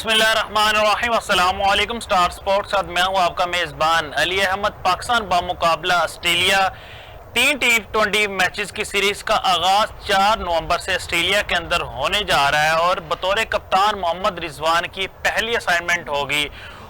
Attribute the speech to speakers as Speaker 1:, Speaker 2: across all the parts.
Speaker 1: बिस्मिल्लाहिर्रहमानिर्रहीम, अस्सलामु अलैकुम। स्टार स्पोर्ट्स साथ मैं हूँ आपका मेज़बान अली अहमद। पाकिस्तान बामुकाबला ऑस्ट्रेलिया 3 T20 मैचेस की सीरीज़ का आगाज़ 4 नवंबर से ऑस्ट्रेलिया के अंदर होने जा रहा है और बतौर कप्तान मोहम्मद रिजवान की पहली असाइनमेंट होगी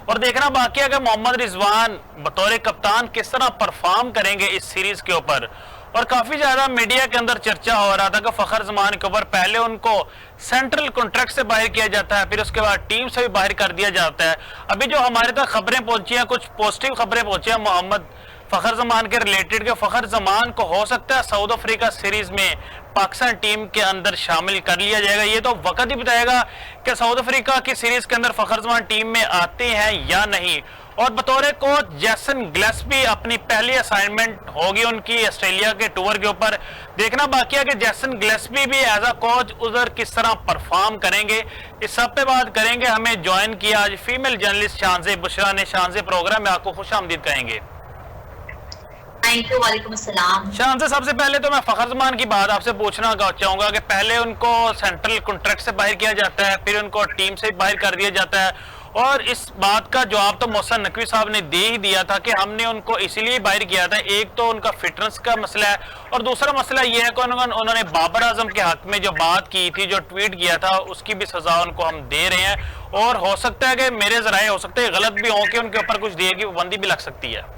Speaker 1: और देखना बाकी है कि मोहम्मद रिजवान बतौर कप्तान किस तरह परफॉर्म करेंगे इस सीरीज़ के ऊपर। और काफ़ी ज़्यादा मीडिया के अंदर चर्चा हो रहा था कि फ़खर जमान के ऊपर पहले उनको सेंट्रल कॉन्ट्रैक्ट से बाहर किया जाता है, फिर उसके बाद टीम से भी बाहर कर दिया जाता है। अभी जो हमारे तक खबरें पहुंची हैं, कुछ पॉजिटिव खबरें पहुंची हैं मोहम्मद फ़खर जमान के रिलेटेड के फ़खर जमान को हो सकता है साउथ अफ्रीका सीरीज़ में पाकिस्तान टीम के अंदर शामिल कर लिया जाएगा। ये तो वक्त ही बताएगा कि साउथ अफ्रीका की सीरीज़ के अंदर फ़खर जमान टीम में आते हैं या नहीं। और बतौर कोच जैसन गिलेस्पी अपनी पहली असाइनमेंट होगी उनकी ऑस्ट्रेलिया के टूर के ऊपर। देखना बाकी है कि जैसन गिलेस्पी भी एज अ कोच उधर किस तरह परफॉर्म करेंगे। इस सब पे बात करेंगे। हमें ज्वाइन किया आज फीमेल जर्नलिस्ट शानज़े बुशरा ने। शानज़े, प्रोग्राम में आपको खुश आमदीद कहेंगे।
Speaker 2: वालेकुम अस्सलाम।
Speaker 1: शानज़े, सबसे पहले तो मैं फ़खर जमान की बात आपसे पूछना चाहूंगा कि पहले उनको सेंट्रल कॉन्ट्रैक्ट से बाहर किया जाता है, फिर उनको टीम से बाहर कर दिया जाता है और इस बात का जवाब तो मोहसिन नकवी साहब ने दे ही दिया था कि हमने उनको इसीलिए बाहर किया था। एक तो उनका फिटनेस का मसला है और दूसरा मसला यह है कि उन्होंने बाबर आजम के हक में जो बात की थी, जो ट्वीट किया था, उसकी भी सजा उनको हम दे रहे हैं और हो सकता है कि मेरे जराए हो सकते हैं गलत भी हो कि उनके ऊपर कुछ देर की पाबंदी भी लग सकती है।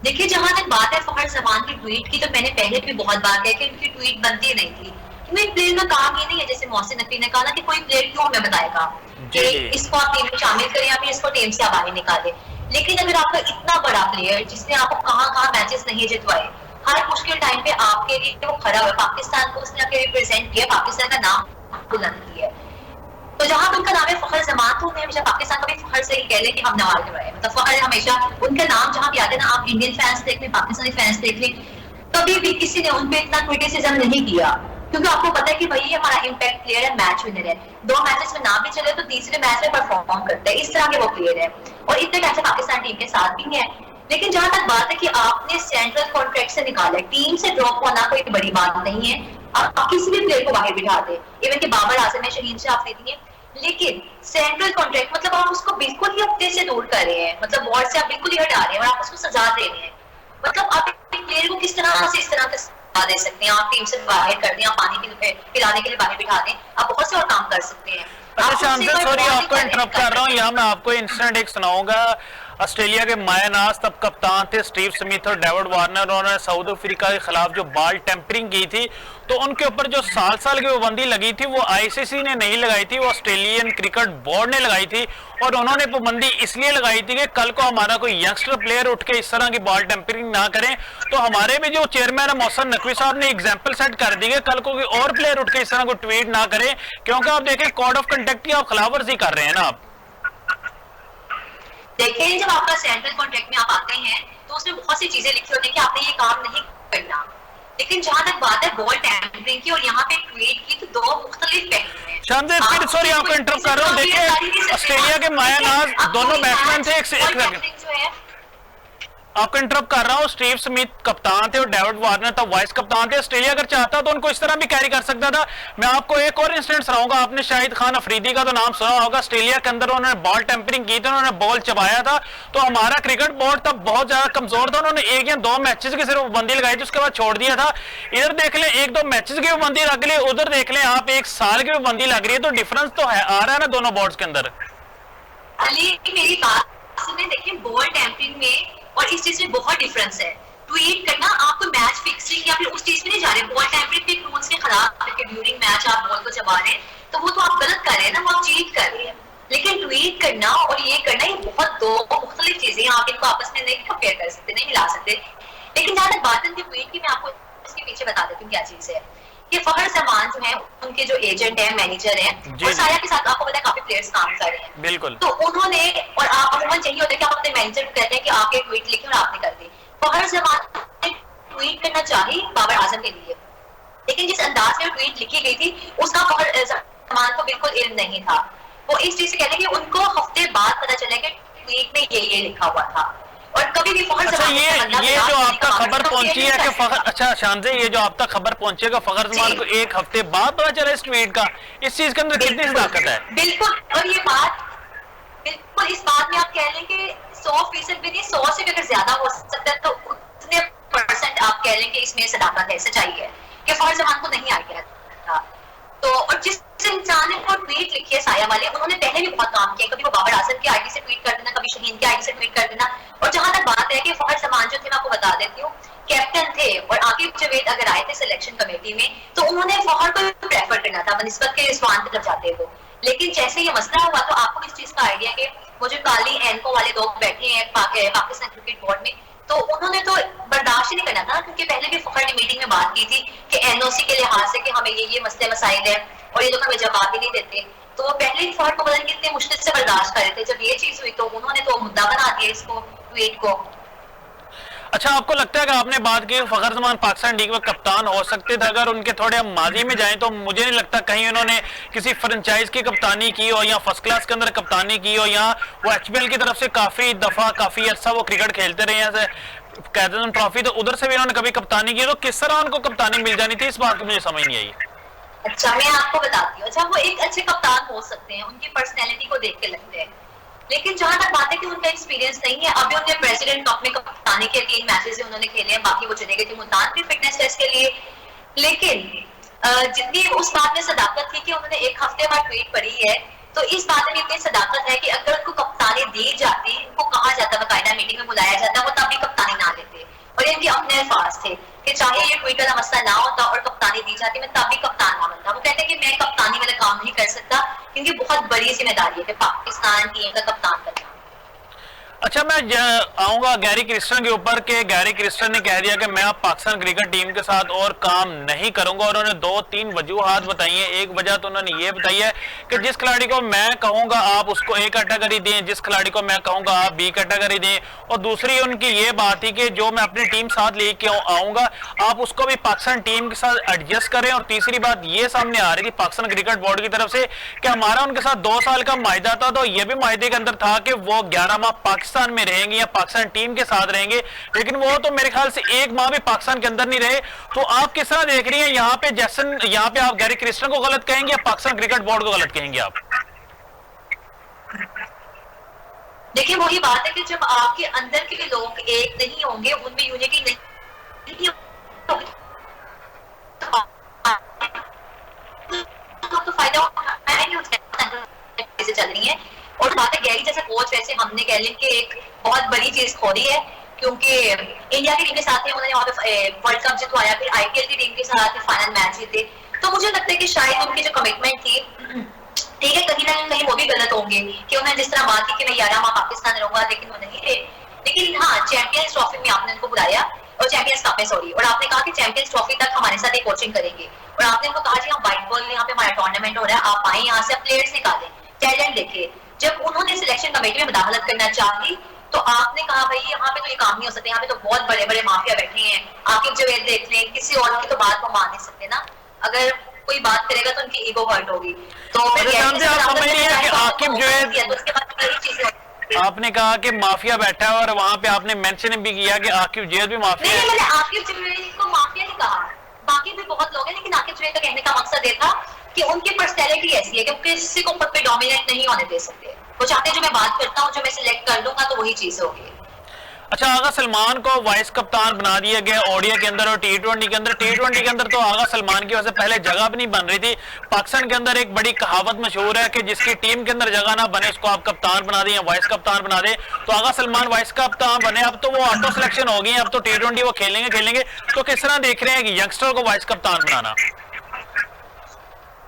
Speaker 2: देखिए, जहां तक बात है फ़खर जमान की ट्वीट की, तो मैंने पहले भी बहुत बार कहा कि उनकी ट्वीट बनती नहीं थी। क्योंकि प्लेयर का काम ये नहीं है, जैसे मोहसिन नकवी ने कहा ना कि कोई प्लेयर क्यों हमें बताएगा कि इसको आप टीम में शामिल करें या फिर इसको टीम से बाहर निकालें। लेकिन अगर आपका इतना बड़ा प्लेयर जिसने आपको कहां मैचेस नहीं जितवाए, हर मुश्किल टाइम पे आपके लिए वो खड़ा हुआ, पाकिस्तान को उसने आके रिप्रेजेंट किया, पाकिस्तान का नाम बुलंद किया। तो जहां उनका नाम है फ़खर जमान, तो उन्हें हमेशा पाकिस्तान का भी फ़खर से ही कह लें कि हम नवाज करवाए। मतलब फ़खर हमेशा उनका नाम जहां भी आता है ना, आप इंडियन फैंस देख लें, पाकिस्तानी फैंस देख लें, कभी भी किसी ने उन पे इतना क्रिटिसिज्म नहीं किया, क्योंकि आपको पता है कि भाई ये हमारा इम्पैक्ट प्लेयर है, मैच विनर है, 2 मैचेस में ना भी चले तो तीसरे मैच में परफॉर्म करते हैं, इस तरह के वो प्लेयर है और इतने मैच पाकिस्तान टीम के साथ भी है। लेकिन जहां तक बात है कि आपने सेंट्रल कॉन्ट्रैक्ट से निकाला, टीम से ड्रॉप होना कोई बड़ी बात नहीं है। आप किसी भी प्लेयर को बाहर बिठा दे, इवन कि बाबर आजम है, शहीन से आप देती है, लेकिन सेंट्रल कॉन्ट्रैक्ट मतलब आप उसको बिल्कुल ही अपने से दूर कर रहे हैं, मतलब वॉर्ड से आप बिल्कुल ही हटा रहे हैं और आप उसको सजा दे रहे हैं। मतलब आप एक प्लेयर को किस तरह से इस तरह का सजा दे सकते हैं? आप टीम से बाहर कर दें, आप पानी पिलाने के लिए बाहर बिठा दें, आप बहुत से और काम कर सकते हैं।
Speaker 1: सॉरी, आपको इंटरप्ट कर रहा हूँ। यहाँ मैं आपको इंसिडेंट एक सुनाऊंगा। ऑस्ट्रेलिया के मायानाज तब कप्तान थे स्टीव स्मिथ और डेविड वार्नर। उन्होंने साउथ अफ्रीका के खिलाफ जो बॉल टेम्परिंग की थी, तो उनके ऊपर जो साल की पाबंदी लगी थी वो आईसीसी ने नहीं लगाई थी, वो ऑस्ट्रेलियन क्रिकेट बोर्ड ने लगाई थी। और उन्होंने पाबंदी इसलिए लगाई थी कि कल को हमारा कोई यंगस्टर प्लेयर उठ के इस तरह की बॉल टेम्परिंग ना करें। तो हमारे भी जो चेयरमैन है मोहसिन नकवी साहब ने एग्जाम्पल सेट कर दी है, कल को कोई और प्लेयर उठ के इस तरह को ट्वीट ना करे, क्योंकि आप देखें कोड ऑफ कंडक्ट की आप खिलाफवर्जी कर रहे हैं ना। आप
Speaker 2: देखिए, जब आपका सेंट्रल कॉन्ट्रैक्ट में आप आते हैं तो उसमें बहुत सी चीजें लिखी होती है कि आपने ये काम नहीं करना। लेकिन जहां तक बात है बॉल टैम्परिंग की और यहाँ पे ट्वीट की, तो 2 मुख्तलिफ पहलू हैं।
Speaker 1: शानज़े, फिर सॉरी आपको इंटरप्ट कर रहा हूँ। देखिए, ऑस्ट्रेलिया के मायानाज दोनों बैट्समैन थे। आपको इंटरप्ट कर रहा हूँ। स्टीव स्मिथ कप्तान थे और डेविड वार्नर तब वाइस कप्तान थे। ऑस्ट्रेलिया अगर चाहता तो उनको इस तरह भी कैरी कर सकता था। मैं आपको एक और इंसिडेंट सुनाऊंगा। आपने शाहिद खान अफरीदी का तो नाम सुना होगा। ऑस्ट्रेलिया के अंदर उन्होंने बॉल टेम्परिंग की थी, उन्होंने बॉल चबाया था, तो हमारा क्रिकेट बोर्ड तब बहुत ज्यादा कमजोर था। उन्होंने 1 या 2 मैचेस की सिर्फ पाबंदी लगाई थी, उसके बाद छोड़ दिया था। इधर देख लें 1-2 मैचेस की पाबंदी लग रही है, उधर देख लें आप 1 साल की पाबंदी लग रही है। तो डिफरेंस तो है, आ रहा है ना दोनों बोर्ड्स के अंदर।
Speaker 2: अली, मेरी बात सुने, देखिए बॉल टेम्परिंग में और इस चीज में बहुत डिफरेंस है। ट्वीट करना, आपको मैच फिक्सिंग या फिर उस चीज में नहीं जा रहे, बॉल टेम्परिंग के रूल्स के खिलाफ करके ड्यूरिंग मैच आप बॉल को चबा रहे हैं, तो वो तो आप गलत कर रहे हैं ना, वो आप चीट कर रहे हैं। लेकिन ट्वीट करना और ये करना, ये बहुत 2 मुख्तलिफ चीजें, आप इनको आपस में नहीं कंपेयर कर सकते, नहीं मिला सकते। लेकिन जहां तक बात है ट्वीट की, मैं आपको इसके पीछे बता देती हूँ क्या चीज है। कि फ़खर जमान जो है, उनके जो एजेंट है, मैनेजर है, और साया के साथ आपको पता है काफी प्लेयर्स काम कर रहे हैं।
Speaker 1: बिल्कुल।
Speaker 2: तो उन्होंने, और आप अमूमन चाहिए होता है कि आप अपने मैनेजर को कहते हैं कि आप एक ट्वीट लिखें और आपने कर दी। फ़खर जमान ने ट्वीट करना चाहिए बाबर आजम के लिए, लेकिन जिस अंदाज में ट्वीट लिखी गई थी उसका फ़खर जमान को बिल्कुल इल्म नहीं था। वो इस चीज से कहते हैं कि उनको हफ्ते बाद पता चला कि ट्वीट में ये लिखा हुआ था। और कभी भी फखर
Speaker 1: अच्छा,
Speaker 2: जमान
Speaker 1: ये जो आपका खबर पहुंची है कि फखर, अच्छा शानजे, ये जो आप तक खबर पहुंचेगा फखर जमान को एक हफ्ते बाद पता चला इस ट्वीट का, इस चीज के अंदर कितनी सदाकत है?
Speaker 2: बिल्कुल, और ये बात बिल्कुल, इस बात में आप कह लें कि 100% भी नहीं, 100 से भी अगर ज्यादा हो सकता है तो उतने % आप कह लें कि इसमें सदाकत है, सच्चाई है कि फखर जमान को नहीं आइडिया था। तो और जिस इंसान ने वो ट्वीट लिखी है साया वाले, उन्होंने पहले भी बहुत काम किया, कभी वो बाबर आजम की आईडी से ट्वीट कर देना, कभी शहीन की आईडी से ट्वीट कर देना। और जहां तक बात है कि फखर जमान जो थे, मैं आपको बता देती हूँ, कैप्टन थे, और आकिब जवेद अगर आए थे सिलेक्शन कमेटी में तो उन्होंने फखर को प्रेफर करना था बनिस्बत के रिजवान की तरफ जाते हुए। लेकिन जैसे ये मसला हुआ तो आपको इस चीज का आइडिया कि वो जो काली एनको वाले लोग बैठे हैं पाकिस्तान क्रिकेट बोर्ड में, तो उन्होंने तो बर्दाश्त ही नहीं करना था, क्योंकि पहले भी फखर ने मीटिंग में बात की थी कि एनओसी के लिहाज से कि हमें ये मसले मसाइल है और ये लोग हमें जवाब ही नहीं देते। तो वो पहले ही फखर को पता नहीं कितने मुश्किल से बर्दाश्त कर रहे थे। जब ये चीज हुई तो उन्होंने तो मुद्दा बना दिया इसको, ट्वीट को।
Speaker 1: अच्छा, आपको लगता है कि आपने बात की फखर जमान पाकिस्तान टीम के कप्तान हो सकते थे अगर उनके थोड़े हम माजी में जाएं, तो मुझे नहीं लगता कहीं उन्होंने किसी फ्रेंचाइज की कप्तानी की हो या फर्स्ट क्लास के अंदर कप्तानी की हो, या वो एचपीएल की तरफ से काफी दफा काफी अर्सा वो क्रिकेट खेलते रहे हैं कैप्टन ट्रॉफी, तो उधर से भी उन्होंने कभी कप्तानी की, तो किस तरह उनको कप्तानी मिल जानी थी, इस बात की मुझे समझ नहीं आई।
Speaker 2: अच्छा, मैं आपको बताती हूँ। अच्छा, वो एक अच्छे कप्तान हो सकते हैं, उनकी पर्सनैलिटी को देख के लगते हैं, लेकिन जहां तक बात है कि उनका एक्सपीरियंस नहीं है। अभी उन्हें प्रेसिडेंट कप में कप्तानी के 3 मैचेस उन्होंने खेले हैं, बाकी वो चले गए थे मुल्तान के फिटनेस टेस्ट के लिए। लेकिन जितनी उस बात में सदाकत थी कि उन्होंने एक हफ्ते बाद ट्वीट पढ़ी है, तो इस बात में इतनी सदाकत है कि अगर उनको कप्तानी दी जाती, उनको कहा जाता, बाकायदा मीटिंग में बुलाया जाता, वो तब भी कप्तानी ना लेते। और इनके अपने अल्फाज थे कि चाहे ये ट्वीट वाला मसला ना होता और कप्तानी दी जाती, मैं तब भी कप्तान ना बनता। वो कहते हैं कि मैं कप्तानी वाला काम नहीं कर सकता, क्योंकि बहुत बड़ी जिम्मेदारी है कि पाकिस्तान टीम का कप्तान बनना।
Speaker 1: अच्छा, मैं आऊंगा गैरी क्रिस्टन के ऊपर के गैरी क्रिस्टन ने कह दिया कि मैं अब पाकिस्तान क्रिकेट टीम के साथ और काम नहीं करूंगा, और उन्होंने 2-3 वजूहात बताई हैं। एक वजह तो उन्होंने ये बताई है कि जिस खिलाड़ी को मैं कहूंगा आप उसको ए कैटेगरी दें, जिस खिलाड़ी को मैं कहूंगा आप बी कैटेगरी दें, और दूसरी उनकी ये बात थी कि जो मैं अपनी टीम साथ लेके आऊंगा आप उसको भी पाकिस्तान टीम के साथ एडजस्ट करें। और तीसरी बात ये सामने आ रही थी पाकिस्तान क्रिकेट बोर्ड की तरफ से कि हमारा उनके साथ 2 साल का माहिदा था, तो ये भी माहिदे के अंदर था कि वो 11 माह पाकिस्तान में रहेंगे या पाकिस्तान टीम के साथ रहेंगे, लेकिन वो तो मेरे ख्याल से 1 माह भी पाकिस्तान के अंदर नहीं रहे। तो आप किस तरह देख रही हैं यहाँ पे जैसन, यहाँ पे आप गैरी क्रिस्टन को गलत कहेंगे या पाकिस्तान क्रिकेट बोर्ड को गलत कहेंगे आप?
Speaker 2: देखिए, वही बात है कि जब आपके अंदर के लोग एक नहीं होंगे, उनमें यूनिटी नहीं होगी, तो फायदा चल रही है। और बात है गैरी जैसे कोच, वैसे हमने कह लें कि एक बहुत बड़ी चीज खोदी है, क्योंकि इंडिया की टीम के साथ उन्होंने वहां पे वर्ल्ड कप जितवाया, फिर आईपीएल की टीम के साथ फाइनल मैच जीते। तो मुझे लगता है कि शायद उनकी जो कमिटमेंट थी, ठीक है, कहीं ना कहीं वो भी गलत होंगे कि उन्होंने जिस तरह बात की कि मैं 11 माह पाकिस्तान रहूंगा, लेकिन वो नहीं थे। लेकिन हाँ, चैंपियंस ट्रॉफी में आपने उनको बुलाया, और चैंपियंस कप में सॉरी, और आपने कहा कि चैंपियंस ट्रॉफी तक हमारे साथ एक कोचिंग करेंगे, और आपने उनको कहा जी हम व्हाइट बॉल यहाँ पे हमारा टूर्नामेंट हो रहा है, आप आए यहाँ से प्लेयर्स निकालें, टैलेंट देखे। जब उन्होंने सिलेक्शन कमेटी में मुदाखलत करना चाही तो आपने कहा भाई यहाँ पे तो ये काम नहीं हो सकता, यहाँ पे तो बहुत बड़े बड़े माफिया बैठे हैं, आकिब जवेद देख लें, किसी और की तो बात को मान नहीं सकते ना। अगर कोई बात करेगा तो उनकी ईगो हर्ट होगी। तो फिर
Speaker 1: आकिब जवेद,
Speaker 2: उसके बाद यही चीजें,
Speaker 1: आपने कहा कि माफिया बैठा है, और वहां पे आपने मेंशन भी किया कि आकिब जवेद भी माफिया है।
Speaker 2: नहीं, मैंने आकिब जवेद को माफिया नहीं कहा, बाकी भी बहुत लोग हैं, लेकिन आकिब जवेद का कहने का मकसद ये था कि उनकी पर्सनैलिटी ऐसी है कि किसी को खुद पे डोमिनेट नहीं होने दे सकते। वो चाहते हैं जो मैं बात करता हूँ, जो मैं सिलेक्ट कर लूंगा, तो वही चीज होगी।
Speaker 1: अच्छा, आगा सलमान को वाइस कप्तान बना दिया गया ओडीआई के अंदर और टी20 के अंदर। टी20 के अंदर तो आगा सलमान की वजह से पहले जगह भी नहीं बन रही थी। पाकिस्तान के अंदर एक बड़ी कहावत मशहूर है कि जिसकी टीम के अंदर जगह ना बने उसको आप कप्तान बना दें या वाइस कप्तान बना दें। तो आगा सलमान वाइस कप्तान बने, अब तो वो ऑटो सिलेक्शन हो गई, अब तो टी20 वो खेलेंगे। तो किस तरह देख रहे हैं कि यंगस्टर को वाइस कप्तान बनाना?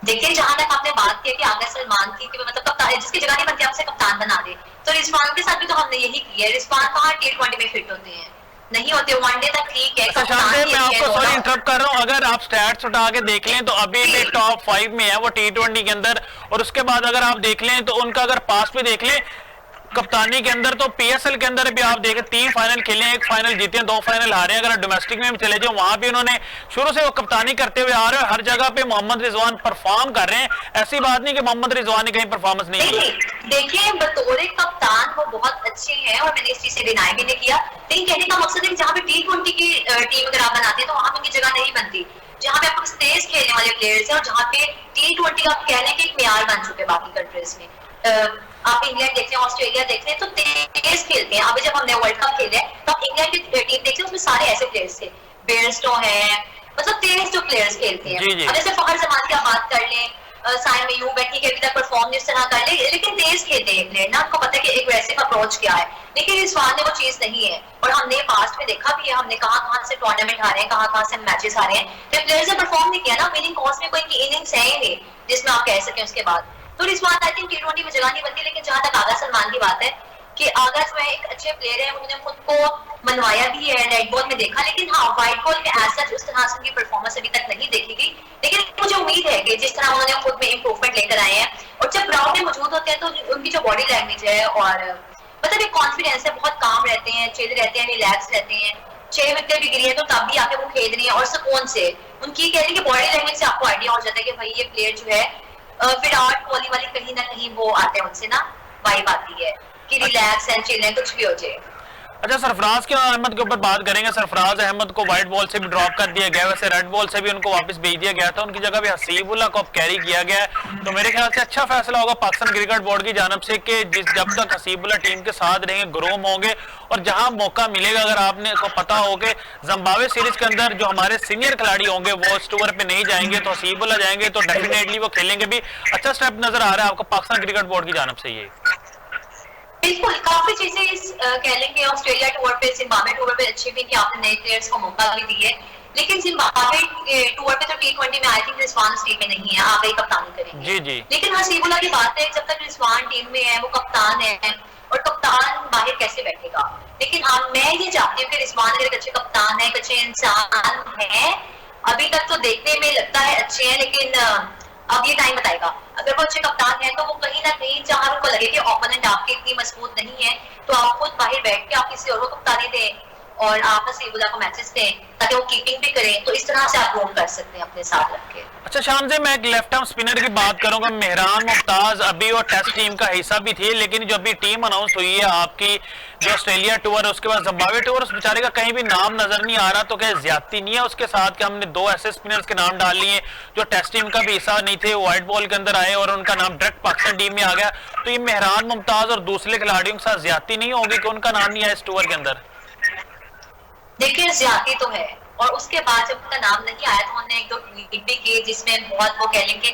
Speaker 2: देखिए, जहां तक आपने बात की कि आगा सलमान की कि मतलब कप्तान जिसकी जगह नहीं बनती आपसे कप्तान बना दे, तो रिजवान के साथ भी तो हमने यही किया है। रिजवान कहाँ टी20 में फिट होते हैं, नहीं होते, वनडे तक ठीक है।
Speaker 1: मैं आपको सॉरी इंटरप्ट कर रहा हूँ, अगर आप स्टैट्स उठा के देख लें तो अभी भी टॉप 5 में है वो टी20 के अंदर, और उसके बाद अगर आप देख लें तो उनका अगर पास भी देख लें कप्तानी के अंदर, तो पीएसएल के अंदर भी आप देखें 3 फाइनल खेले, 1 फाइनल जीते, 2 फाइनल हारे। अगर डोमेस्टिक में भी चले जाओ, वहां भी उन्होंने शुरू से वो कप्तानी करते हुए आ रहे हैं, हर जगह पे मोहम्मद रिजवान परफॉर्म कर रहे हैं। ऐसी बात नहीं कि मोहम्मद रिजवान ने कहीं परफॉर्मेंस नहीं की।
Speaker 2: देखिए, बतौर कप्तान वो बहुत अच्छे हैं और मैंने इस चीज से डिनाई भी नहीं किया, लेकिन कहने का मकसद है कि जहाँ पे T20 की टीम अगर आप बनाते हैं तो वहां पे उनकी जगह नहीं बनती, जहाँ पे आपको तेज खेलने वाले प्लेयर्स हैं और जहाँ पे T20 आप कह लें कि एक म्यार बन चुके हैं बाकी कंट्रीज में। आप इंग्लैंड देखते हैं, ऑस्ट्रेलिया देखते हैं तो तेज खेलते हैं। अभी जब हमने वर्ल्ड कप खेले तो आप इंग्लैंड की टीम देखते हैं, उसमें सारे ऐसे प्लेयर्स थे, बेयरस्टो है, मतलब तेज जो प्लेयर्स खेलते हैं। अब जैसे फखर जमान की आप बात कर लें, साइम अयूब है, ठीक है, अभी तक परफॉर्म जिस तरह कर ले, लेकिन तेज खेलते हैं प्लेयर ना, आपको पता है कि एग्रेसिव अप्रोच क्या है, लेकिन इस बार में वो चीज नहीं है। और हमने पास्ट में देखा भी है, हमने कहां से टूर्नामेंट हारे हैं, कहां से मैचेस हारे हैं, तो प्लेयर्स ने परफॉर्म नहीं किया ना, विनिंग कॉस्ट में कोई इनकी इनिंग्स है ही नहीं जिसमें आप कह सकें उसके बाद। तो इस बार आई थिंक T20 में जगह नहीं बनती। लेकिन जहां तक आगा सलमान की बात है कि आगा जो है एक अच्छे प्लेयर है, उन्होंने खुद को मनवाया भी है, रेड बॉल में देखा, लेकिन हाँ व्हाइट बॉल में एज सच उस तरह से उनकी परफॉर्मेंस अभी तक नहीं देखी गई। लेकिन मुझे उम्मीद है कि जिस तरह उन्होंने खुद में इंप्रूवमेंट लेकर आए हैं और जब ग्राउंड में मौजूद होते हैं तो उनकी जो बॉडी लैंग्वेज है और मतलब एक कॉन्फिडेंस है, बहुत काम रहते हैं, चिल रहते हैं, रिलैक्स रहते हैं। 6 विकेट भी गिरी है तो तब भी आके वो खेल रही है और सुकून से। उनकी कह रही है कि बॉडी लैंग्वेज से आपको आइडिया हो जाता है कि भाई ये प्लेयर जो है विराट कोहली वाली कहीं ना कहीं वो आते हैं, उनसे ना वाइब आती है कि रिलैक्स एंड चिल है, कुछ भी हो जाए।
Speaker 1: अच्छा, सरफराज के अहमद के ऊपर बात करेंगे। सरफराज अहमद को व्हाइट बॉल से भी ड्रॉप कर दिया गया, वैसे रेड बॉल से भी उनको वापस भेज दिया गया था, उनकी जगह भी हसीबुल्लाह को अब कैरी किया गया है। तो मेरे ख्याल से अच्छा फैसला होगा पाकिस्तान क्रिकेट बोर्ड की जानब से कि जब तक हसीबुल्लाह टीम के साथ रहेंगे, ग्रोम होंगे और जहां मौका मिलेगा, अगर आपने को पता हो कि जिम्बाब्वे सीरीज के अंदर जो हमारे सीनियर खिलाड़ी होंगे वो इस टूर पे नहीं जाएंगे तो हसीबुल्लाह जाएंगे, तो डेफिनेटली वो खेलेंगे भी। अच्छा स्टेप नजर आ रहा है आपको पाकिस्तान क्रिकेट बोर्ड की जानब से ये?
Speaker 2: बिल्कुल, काफी चीजें इस कह लेंगे ऑस्ट्रेलिया टूर पे, जिम्बाब्वे टूर पे अच्छी भी कि आपने नए प्लेयर्स को मौका भी दी है, लेकिन जिम्बाब्वे टूर पे तो T20 में आई थिंक रिजवान इस टीम में नहीं है, आप ही कप्तानी करेंगे।
Speaker 1: जी जी।
Speaker 2: लेकिन हसीबुल्लाह की बात है, जब तक रिजवान टीम में है, वो कप्तान है और कप्तान बाहर कैसे बैठेगा। लेकिन मैं ये चाहती हूँ कि रिजवान अगर एक अच्छे कप्तान है, एक अच्छे इंसान है, अभी तक तो देखने में लगता है अच्छे हैं, लेकिन अब ये टाइम बताएगा। अगर वो अच्छे कप्तान है तो वो कहीं ना कहीं जहां उनको लगे कि ओपोनेंट आपके इतनी मजबूत नहीं है तो आप खुद बाहर बैठ के आप किसी और को कप्तानी दें और आप हसीबुल्लाह को मैचेस दें ताकि वो कीपिंग भी करें, तो इस तरह से आप रोल कर सकते हैं अपने साथ रख के।
Speaker 1: अच्छा शान से मैं एक लेफ्ट आर्म स्पिनर की बात करूंगा, मेहरान मुमताज अभी वो टेस्ट टीम का हिस्सा भी थी, लेकिन जो अभी टीम अनाउंस हुई है आपकी जो ऑस्ट्रेलिया टूर है उसके बाद जिम्बाब्वे टूर, उस बेचारे का कहीं भी नाम नजर नहीं आ रहा, तो क्या ज्यादती नहीं है उसके साथ कि हमने 2 ऐसे स्पिनर्स के नाम डाल लिए जो टेस्ट टीम का भी हिस्सा नहीं थे, व्हाइट बॉल के अंदर आए और उनका नाम डायरेक्ट पाकिस्तान टीम में आ गया। तो ये मेहरान मुमताज और दूसरे खिलाड़ियों के साथ ज्यादती नहीं होगी कि उनका नाम नहीं आया इस टूर के अंदर?
Speaker 2: देखिए ज्यादती तो है, और उसके बाद जब उनका नाम नहीं आया तो उन्होंने 1-2 ट्वीट भी किए जिसमें बहुत वो कह लेंगे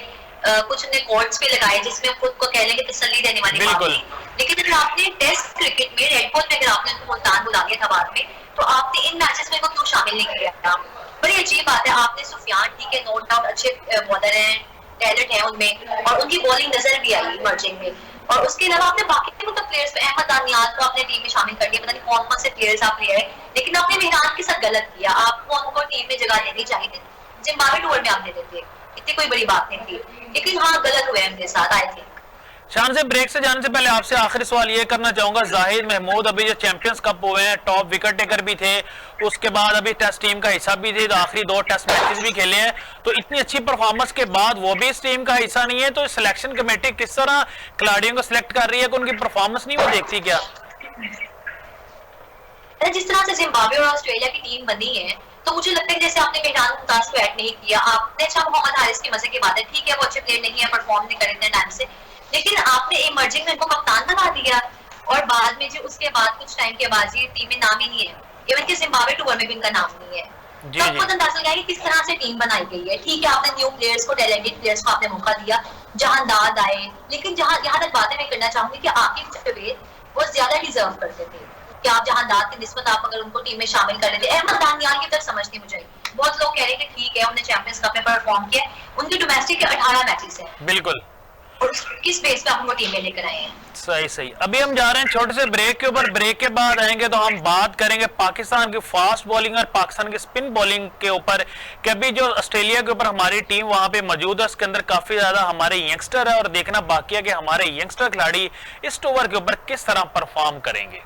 Speaker 2: कुछ उन्हें कोट्स भी लगाए जिसमें खुद को कह लेंगे तसल्ली देने वाली बात थी। लेकिन अगर आपने टेस्ट क्रिकेट में रेड बॉल में अगर आपने उनको मुल्तान बुला दिया था बाद में, तो आपने इन मैचेस में क्यों शामिल नहीं किया? बड़ी अजीब बात है। आपने सुफियान, ठीक है, नो डाउट अच्छे बॉलर हैं, टैलेंट है उनमें और उनकी बॉलिंग नजर भी आई इमर्जिंग में, और उसके अलावा आपने बाकी मतलब प्लेयर्स पे अहमद दानियाल को अपने टीम में शामिल कर दिया, पता नहीं कौन कौन से प्लेयर्स आप ले आए, लेकिन आपने मेहरान के साथ गलत किया। आपको उनको टीम में जगह देनी चाहिए थी, जिम्बाब्वे टूर में आप दे देते, इतनी कोई बड़ी बात नहीं थी, लेकिन हाँ गलत हुए उनके साथ आई थिंक।
Speaker 1: शान से ब्रेक से जाने से पहले आपसे आखिरी सवाल ये करना चाहूंगा, जाहिद महमूद अभी जो चैंपियंस कप हुए हैं टॉप विकेट टेकर भी थे, उसके बाद अभी टेस्ट टीम का हिस्सा भी थे, तो आखिरी 2 टेस्ट मैचेस भी खेले हैं, तो इतनी अच्छी परफॉर्मेंस के बाद वो भी इस टीम का हिस्सा नहीं है, तो सिलेक्शन कमेटी किस तरह खिलाड़ियों को सिलेक्ट कर रही है कि उनकी परफॉर्मेंस नहीं वो देखती क्या?
Speaker 2: जिस तरह से जिम्बाब्वे और ऑस्ट्रेलिया की टीम बनी है, तो मुझे लगता है जैसे आपने मेहरान मुमताज को ऐड नहीं किया, आपने अच्छा मोहम्मद हारिस की मजे की बात है, ठीक है वो अच्छे प्लेयर नहीं है, परफॉर्म नहीं करे इतने टाइम से, लेकिन आपने इमर्जिंग में इनको कप्तान बना दिया और बाद में जो उसके बाद कुछ टाइम के बाद ये टीम में नाम ही नहीं है, इवन कि जिम्बाब्वे टूर में भी इनका नाम नहीं है। तो आपको अंदाजा लगाया कि किस तरह से टीम बनाई गई है। ठीक है आपने न्यू प्लेयर्स को, टैलेंटेड प्लेयर्स को आपने मौका दिया, जहांदाद आए, लेकिन जहां यहाँ तक बातें मैं करना चाहूंगी कि आकिब जवेद वो ज्यादा डिजर्व करते थे कि आप जहांदाद की निस्बत आप अगर उनको टीम में शामिल कर लेते। अहमद दानियाल की तरफ समझ नहीं मुझे, बहुत लोग कह रहे हैं कि ठीक है उन्होंने चैंपियंस कप में परफॉर्म किया, उनके डोमेस्टिक के 18 मैचेस हैं
Speaker 1: बिल्कुल,
Speaker 2: और किस बेस पे आप उनको टीम में लेकर आए हैं।
Speaker 1: सही सही। अभी हम जा रहे हैं छोटे से ब्रेक के ऊपर, ब्रेक के बाद आएंगे तो हम बात करेंगे पाकिस्तान की फास्ट बॉलिंग और पाकिस्तान की स्पिन बॉलिंग के ऊपर कि अभी जो ऑस्ट्रेलिया के ऊपर हमारी टीम वहां पे मौजूद है उसके अंदर काफी ज्यादा हमारे यंगस्टर है और देखना बाकी है कि हमारे यंगस्टर खिलाड़ी इस ओवर के ऊपर किस तरह परफॉर्म करेंगे।